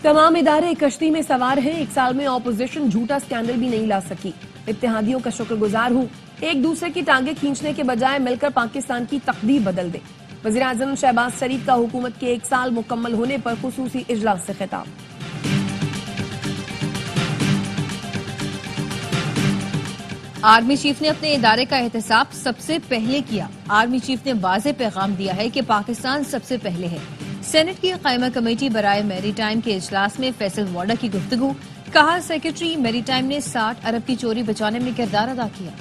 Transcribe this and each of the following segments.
तमाम इदारे कश्ती में सवार हैं। एक साल में ऑपोजिशन झूठा स्कैंडल भी नहीं ला सकी। इत्तेहादियों का शुक्रगुजार हूं, एक दूसरे की टांगे खींचने के बजाय मिलकर पाकिस्तान की तकदीर बदल दे। वज़ीर आज़म शहबाज शरीफ का हुकूमत के 1 साल मुकम्मल होने पर खुसूसी इजलास से खिताब। आर्मी चीफ ने अपने इदारे का एहतसाब सबसे पहले किया। आर्मी चीफ ने वाज़ेह पैगाम दिया है कि पाकिस्तान सबसे पहले है। सेनेट की कायमा कमेटी बराए मैरीटाइम के इजलास में फैसल वाडा की गुफ्तगू। कहा, सेक्रेटरी मैरीटाइम ने 60 अरब की चोरी बचाने में किरदार अदा किया।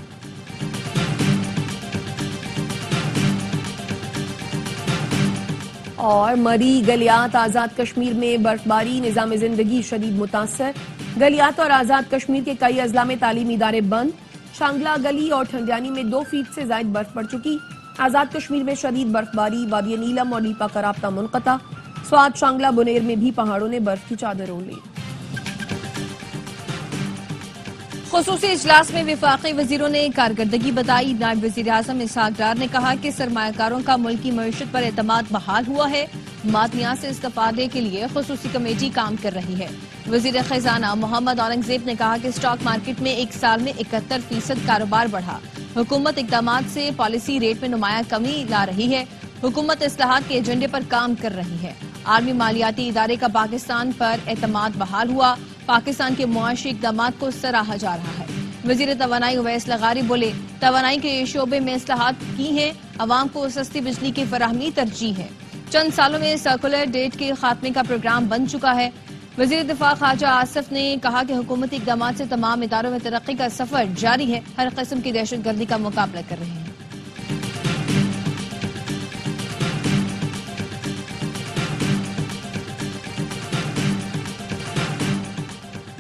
और मरी गलियात आजाद कश्मीर में बर्फबारी, निजाम जिंदगी शदीद मुतासर। गलियात और आजाद कश्मीर के कई अजला में तालीमी इदारे बंद। शांगला गली और ठंडियानी में 2 फीट से ज्यादा बर्फ पड़ चुकी। आजाद कश्मीर में शदीद बर्फबारी, वादी नीलम और नीपा का राब्ता मुनक़ता। स्वात, शांगला, बुनेर में भी पहाड़ों ने बर्फ की चादर ओढ़ ली। खुसूसी इजलास में वफाकी वजीरों ने कारकर्दगी बताई। नायब वजीर आज़म इसहाक डार ने कहा कि सरमायाकारों का मुल्की मईशत पर एतमाद बहाल हुआ है। मादनियात से इस्तेफादे के लिए खुसूसी कमेटी काम कर रही है। वजीर खजाना मोहम्मद औरंगजेब ने कहा कि स्टॉक मार्केट में 1 साल में 71% कारोबार बढ़ा। हुकूमत इक़दामात से पॉलिसी रेट में नुमाया कमी ला रही है। हुकूमत इस्लाहात के एजेंडे पर काम कर रही है। आर्मी मालियाती इदारे का पाकिस्तान पर एतमाद बहाल हुआ। पाकिस्तान के मुआशी इक़दामात को सराहा जा रहा है। वजीर तवानाई उवैस लगारी बोले, तवानाई के शोबे में इस्लाहात की हैं। अवाम को सस्ती बिजली की फराहमी तरजीह है। चंद सालों में सर्कुलर डेट के खात्मे का प्रोग्राम बन चुका है। वजीर दिफा ख्वाजा आसिफ ने कहा कि हुकूमती इक़दामात से तमाम इदारों में तरक्की का सफर जारी है। हर किस्म की दहशत गर्दी का मुकाबला कर रहे हैं।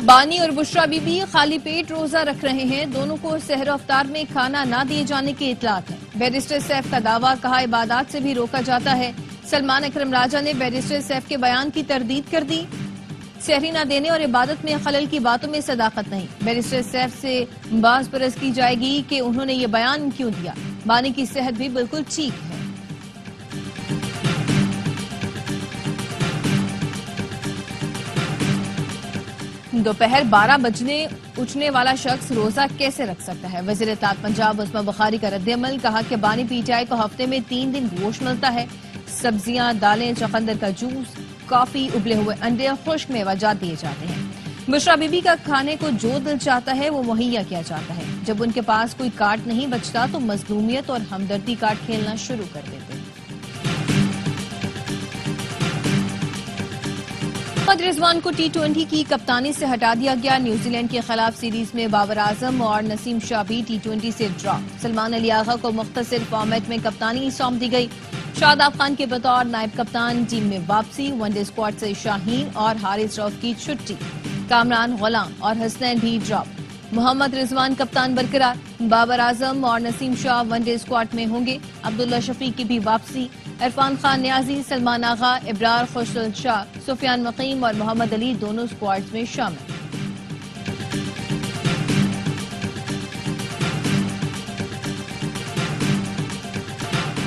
बानी और बुशरा बीबी खाली पेट रोजा रख रहे हैं। दोनों को सहर अफ्तार में खाना ना दिए जाने की इतलात है। बैरिस्टर सैफ का दावा, कहा इबादत से भी रोका जाता है। सलमान अकरम राजा ने बैरिस्टर सैफ के बयान की तरदीद कर दी। सहरी न देने और इबादत में खलल की बातों में सदाकत नहीं। बैरिस्टर सैफ से बाज परस की जाएगी कि उन्होंने ये बयान क्यों दिया। बानी की सेहत भी बिल्कुल ठीक है। दोपहर 12 बजने उठने वाला शख्स रोजा कैसे रख सकता है। वज़ीर इत्तेहाद पंजाब उस्मा बुखारी का रद्द-ए-अमल। कहा कि बानी पीटीआई को हफ्ते में 3 दिन गोश्त मिलता है। सब्जियां, दालें, चकंदर का जूस, कॉफी, उबले हुए अंडे और खुश्क मेवाजात दिए जाते हैं। बुशरा बीबी का खाने को जो दिल चाहता है वो मुहैया किया जाता है। जब उनके पास कोई कार्ड नहीं बचता तो मजलूमियत और हमदर्दी कार्ड खेलना शुरू कर देते हैं। मोहम्मद रिजवान को T20 की कप्तानी से हटा दिया गया। न्यूजीलैंड के खिलाफ सीरीज में बाबर आजम और नसीम शाह भी T20 से ड्रॉप। सलमान अली आगा को मुख्तसर फॉर्मेट में कप्तानी सौंप दी गई। शादाब खान के बतौर नायब कप्तान टीम में वापसी। वनडे स्क्वाड से शाहीन और हारिस रऊफ की छुट्टी। कामरान गुलाम और हसनैन भी ड्रॉप। मोहम्मद रिजवान कप्तान बरकरार। बाबर आजम और नसीम शाह वनडे स्क्वाड में होंगे। अब्दुल्ला शफीक की भी वापसी। इरफान खान न्याजी, सलमान आगा, इब्रार खुशरल शाह, सुफियान मकीम और मोहम्मद अली दोनों स्क्वाड्स में शामिल।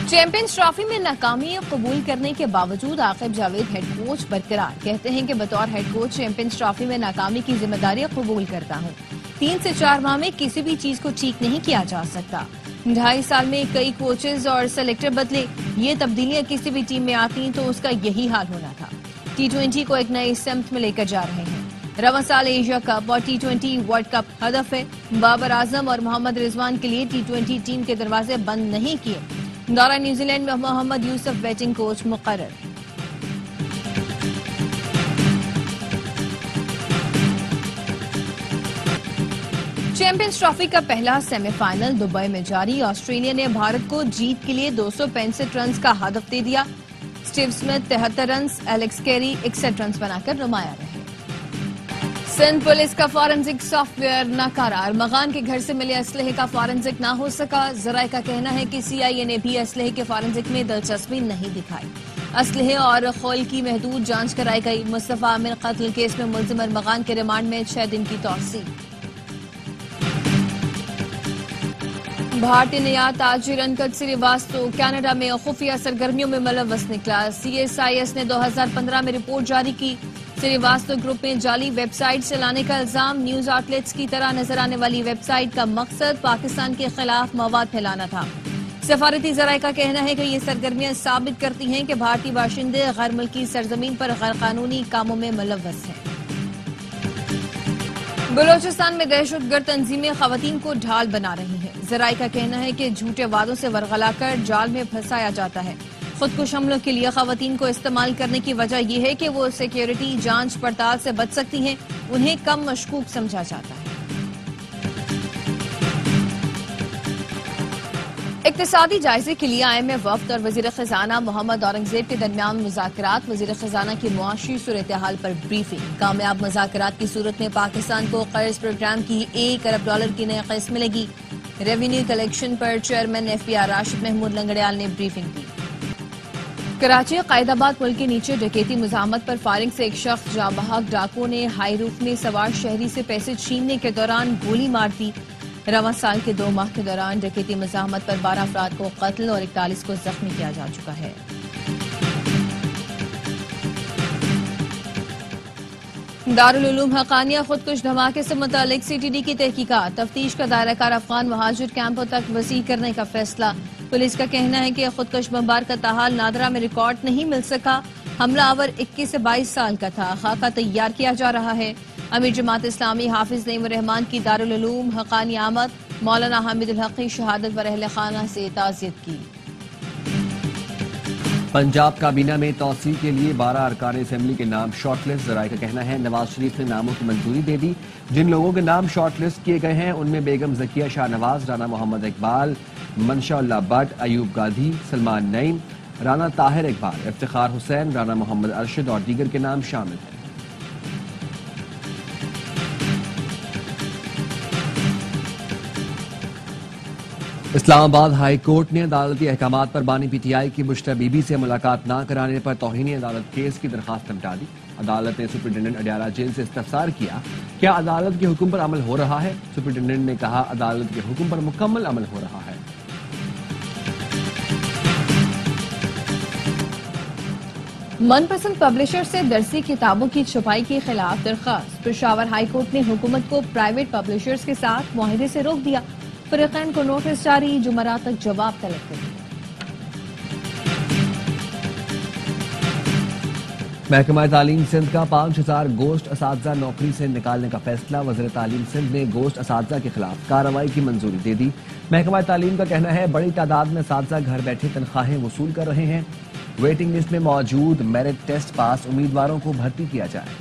चैंपियंस ट्रॉफी में नाकामी कबूल करने के बावजूद आकिब जावेद हेड कोच बरकरार। कहते हैं कि बतौर हेड कोच चैंपियंस ट्रॉफी में नाकामी की जिम्मेदारी कबूल करता हूं। 3 से 4 माह में किसी भी चीज को ठीक नहीं किया जा सकता। 2.5 साल में कई कोचेज और सेलेक्टर बदले। ये तब्दीलियां किसी भी टीम में आती तो उसका यही हाल होना था। T20 को एक नई सिमत में लेकर जा रहे हैं। रवां साल एशिया कप और T20 वर्ल्ड कप हदफ है। बाबर आजम और मोहम्मद रिजवान के लिए T20 टीम के दरवाजे बंद नहीं किए। दौरा न्यूजीलैंड में मोहम्मद यूसुफ बैटिंग कोच मुकर्रर। चैंपियंस ट्रॉफी का पहला सेमीफाइनल दुबई में जारी। ऑस्ट्रेलिया ने भारत को जीत के लिए 265 रन का हदफ दे दिया। Steve Smith 73 run, Alex Carey 61 run बनाकर नुमाया रहे। सिंध पुलिस का फॉरेंसिक सॉफ्टवेयर नाकारार। मगान के घर से मिले असलहे का फॉरेंसिक ना हो सका। जराए का कहना है कि CIA ने भी असलहे के फॉरेंसिक में दिलचस्पी नहीं दिखाई। असलहे और खोल की महदूद जांच कराई गई। मुस्तफा आमिर कत्ल केस में मुलजिम मगान के रिमांड में 6 दिन की तौसीह। भारतीय निर्यात ताजिर अनकत श्रीवास्तव कनाडा में खुफिया सरगर्मियों में मुलव्वस निकला। CSIS ने 2015 में रिपोर्ट जारी की। श्रीवास्तव ग्रुप में जाली वेब साइट चलाने का इल्जाम। न्यूज आउटलेट्स की तरह नजर आने वाली वेब साइट का मकसद पाकिस्तान के खिलाफ मवाद फैलाना था। सफारती जराये का कहना है कि ये सरगर्मियां साबित करती हैं कि भारतीय बाशिंदे गैर मुल्की सरजमीन पर गैर कानूनी कामों में मुलव्वस हैं। बलोचिस्तान में दहशतगर्द तंजीमें खवातीन को ढाल बना रही हैं। जराये का कहना है कि झूठे वादों से वरगलाकर जाल में फंसाया जाता है। खुदकुश हमलों के लिए खवातीन को इस्तेमाल करने की वजह यह है कि वो सिक्योरिटी जांच पड़ताल से बच सकती हैं, उन्हें कम मशकूक समझा जाता है। इक्तिसादी जायजे के लिए IMF वफ्द और वजीर खजाना मोहम्मद औरंगजेब के दरमियान मुज़ाकरात। वजीर खजाना की मुआशी सूरत-ए-हाल पर ब्रीफिंग। कामयाब मुज़ाकरात की सूरत में पाकिस्तान को कर्ज प्रोग्राम की $1 अरब की नई किस्त मिलेगी। रेवेन्यू कलेक्शन पर चेयरमैन FPR राशिद महमूद लंगड़ियाल ने ब्रीफिंग दी। कराची कायदाबाद पुल के नीचे डकैती मुजाहमत पर फायरिंग से एक शख्स जाँ बहक डाकुओं ने हाई रूफ में सवार शहरी से पैसे छीनने के दौरान गोली मार दी। रवां साल के 2 माह के दौरान डकैती मुजाहमत पर 12 अफराद को कत्ल और 41 को जख्मी किया जा चुका है। दारुल उलूम हकानिया खुदकुश धमाके से मुतालिक CTD की तहकीकात। तफ्तीश का दायरा कार अफगान महाजिर कैंपों तक वसी करने का फैसला। पुलिस का कहना है कि खुदकुश बमबार का ताहाल नादरा में रिकॉर्ड नहीं मिल सका। हमलावर 21 से 22 साल का था। खाका तैयार किया जा रहा है। अमीर जमात इस्लामी हाफिज नईम रहमान की दारुल उलूम हकानी आमद। मौलाना हामिदुल हक की शहादत पर अहले खाना से ताज़ियत की। पंजाब काबीना में तौसील के लिए 12 अरकान असेंबली के नाम शॉर्टलिस्ट। जराये का कहना है नवाज शरीफ ने नामों की मंजूरी दे दी। जिन लोगों के नाम शॉर्टलिस्ट किए गए हैं उनमें बेगम जकिया शाहनवाज, राना मोहम्मद इकबाल, मनशा भट्ट, अयूब गांधी, सलमान नईम, राना ताहिर इकबाल, इफ्तिखार हुसैन, राना मोहम्मद अरशद और दीगर के नाम शामिल हैं। इस्लामाबाद हाई कोर्ट ने अदालती अहकामात पर बानी PTI की बुश्रा बीबी से मुलाकात न कराने पर तौहीन अदालत केस की दरखास्त निपटा दी। अदालत ने सुप्रिंटेंडेंट अडियाला जेल से इस्तफसार किया, क्या अदालत के हुक्म पर अमल हो रहा है। सुप्रिंटेंडेंट ने कहा अदालत के हुक्म पर मुकम्मल अमल हो रहा है। मनपसंद पब्लिशर से दरसी किताबों की छपाई के खिलाफ दरखास्त। पेशावर हाई कोर्ट ने हुकूमत को प्राइवेट पब्लिशर्स के साथ मुआहिदे से रोक दिया। फरीकैन को नोटिस जारी, जुमेरात तक जवाब तलब कर दिया। महकमा तालीम सिंध का 5000 गोश्त असातिज़ा नौकरी से निकालने का फैसला। वज़ीर तालीम सिंध ने गोश्त असातिज़ा के खिलाफ कार्रवाई की मंजूरी दे दी। महकमा तालीम का कहना है बड़ी तादाद में असातिज़ा घर बैठे तनख्वाहें वसूल कर रहे हैं। वेटिंग लिस्ट में मौजूद मेरिट टेस्ट पास उम्मीदवारों को भर्ती किया जाए।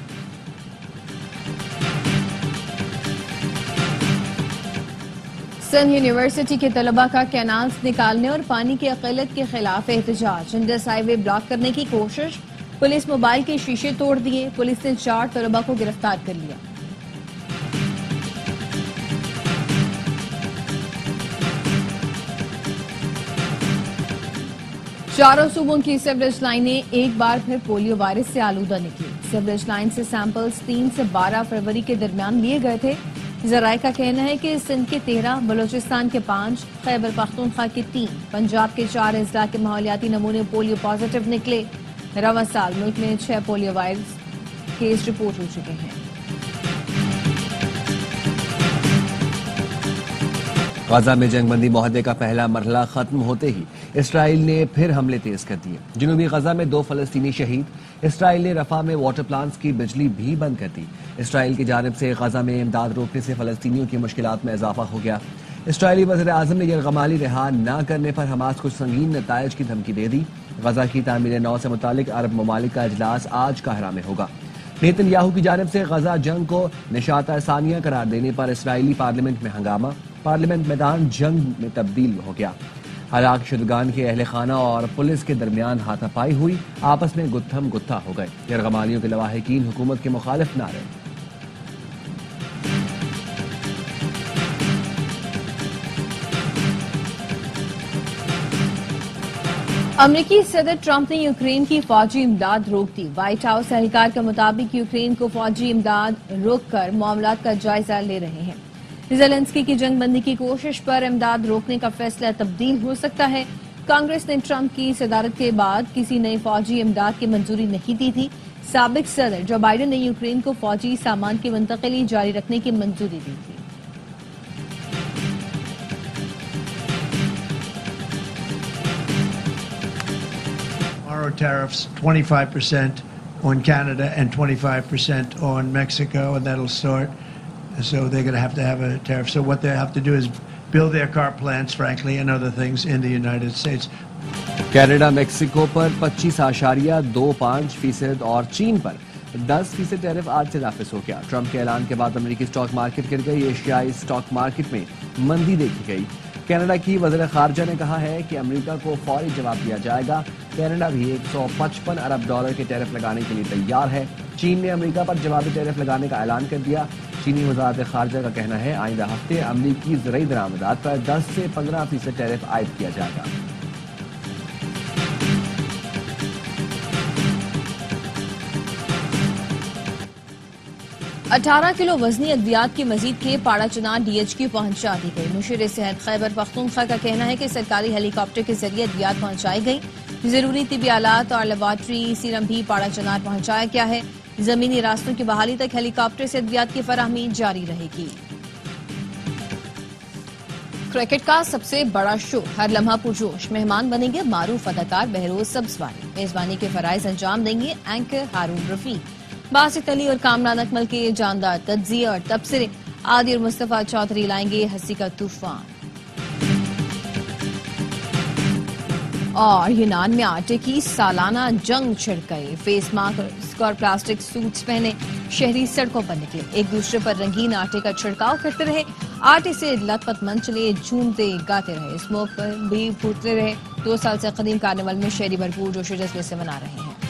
सिंध यूनिवर्सिटी के तलबा का कैनाल्स निकालने और पानी की अक़लियत के खिलाफ एहतजाज। इंडस हाईवे ब्लॉक करने की कोशिश। पुलिस मोबाइल के शीशे तोड़ दिए। पुलिस ने 4 तलबा को गिरफ्तार कर लिया। चारों सूबों की सीवरेज लाइनें एक बार फिर पोलियो वायरस से आलूदा निकली। सीवरेज लाइन से सैंपल्स 3 से 12 फरवरी के दरमियान लिए गए थे। जराये का कहना है कि सिंध के 13, बलोचिस्तान के 5, खैबर पख्तूनख्वा के 3, पंजाब के 4 अजला के माहौलियाती नमूने पोलियो पॉजिटिव निकले। रवां साल मुल्क में 6 पोलियो वायरस केस रिपोर्ट हो चुके हैं। गाजा में जंगबंदी मुआहदे का पहला मरहला खत्म होते ही इसराइल ने फिर हमले तेज कर दिए। जनूबी गजा में 2 फलस्तीनी शहीद। इसराइल ने रफा में वाटर प्लांट्स की बिजली भी बंद कर दी। इसराइल की जानिब से गजा में इमदाद रोकने से फलस्तीनियों की मुश्किलात में इजाफा हो गया। इसराइली वज़ीर आज़म ने यरगमाली रिहा न करने पर हमास को संगीन नताइज की धमकी दे दी। गजा की तामीर नौ से मुतालिक अरब ममालिक का इजलास आज काहिरा में होगा। नेतन्याहू की जानिब से गजा जंग को निशाता सानिया करार देने पर इसराइली पार्लियामेंट में हंगामा। पार्लियामेंट मैदान जंग में तब्दील हो गया। हलाक शुदगान के अहले खाना और पुलिस के दरमियान हाथापाई हुई। आपस में गुत्थम गुत्था हो गए। यरगमालियों के लवाहिकीन हुकूमत के मुखालिफ नारे। अमरीकी सदर ट्रंप ने यूक्रेन की फौजी इमदाद रोक दी। व्हाइट हाउस एहलकार के मुताबिक यूक्रेन को फौजी इमदाद रोककर मामलात का जायजा ले रहे हैं। ज़ेलेंस्की की जंगबंदी की कोशिश पर इमदाद रोकने का फैसला तब्दील हो सकता है। کانگریس نے ٹرمپ کی صدارت کے بعد کسی نئی فوجی امداد کی منظوری نہیں دی تھی. سابق صدر جو بائیڈن نے یوکرین کو فوجی سامان کی منتقلی جاری رکھنے کی منظوری دی تھی. Tariffs 25% on Canada and 25% on Mexico, and that'll start. So they're going to have a tariff. So what they have to do is build their car plants, frankly, and other things in the United States. Canada Mexico پر 25.25% اور چین پر 10% tariff آج سے نافذ ہو گیا. Trump کے اعلان کے بعد امریکی اسٹاک مارکیٹ گر گئی. ایشیائی اسٹاک مارکیٹ میں مندی دیکھی گئی. کینیڈا کی وزیر خارجہ نے کہا ہے کہ امریکہ کو فوری جواب دیا جائے گا. کینیڈا بھی $155 ارب کے ٹیرف لگانے کے لیے تیار ہے. چین نے امریکہ پر جوابی ٹیرف لگانے کا اعلان کر دیا. چینی وزارت خارجہ کا کہنا ہے آئندہ ہفتے امریکی زرعی درآمدات پر 10 سے 15% ٹیرف عائد کیا جائے گا. اٹھارہ کلو وزنی ادویات کی مزید کے پاڑا چنار DHQ پہنچا دی گئی. مشیر صحت خیبر پختونخوا کا کہنا ہے کہ سرکاری ہیلی کاپٹر کے ذریعے ادویات پہنچائی گئی. ضروری طبی آلات اور لیبارٹری سیرم بھی پاڑا چنار پہنچایا گیا ہے. زمینی راستوں کی بحالی تک ہیلی کاپٹر سے ادویات کی فراہمی جاری رہے گی. کرکٹ کا سب سے بڑا شو ہر لمحہ پرجوش. مہمان بنیں گے معروف اداکار بہروز سبزواری. میزبانی کے فرائض انجام دیں گے اینکر ہارون رفیق. باسط علی اور کامران اکمل کے جاندار تجزیے اور تبصرے. عادی اور مصطفیٰ چودھری لائیں گے ہنسی کا طوفان. اور یونان میں آٹے کی سالانہ جنگ چھڑ گئی. فیس ماسک اور پلاسٹک سوٹس پہنے شہری سڑکوں پر نکلے. ایک دوسرے پر رنگین آٹے کا چھڑکاؤ کرتے رہے. آٹے سے لت پت منچلے جھومتے گاتے رہے. اسموک پر بھی پھوٹتے رہے. 2 سال سے قدیم کارنیول میں شہری بھرپور جوش و جذبے سے منا رہے ہیں.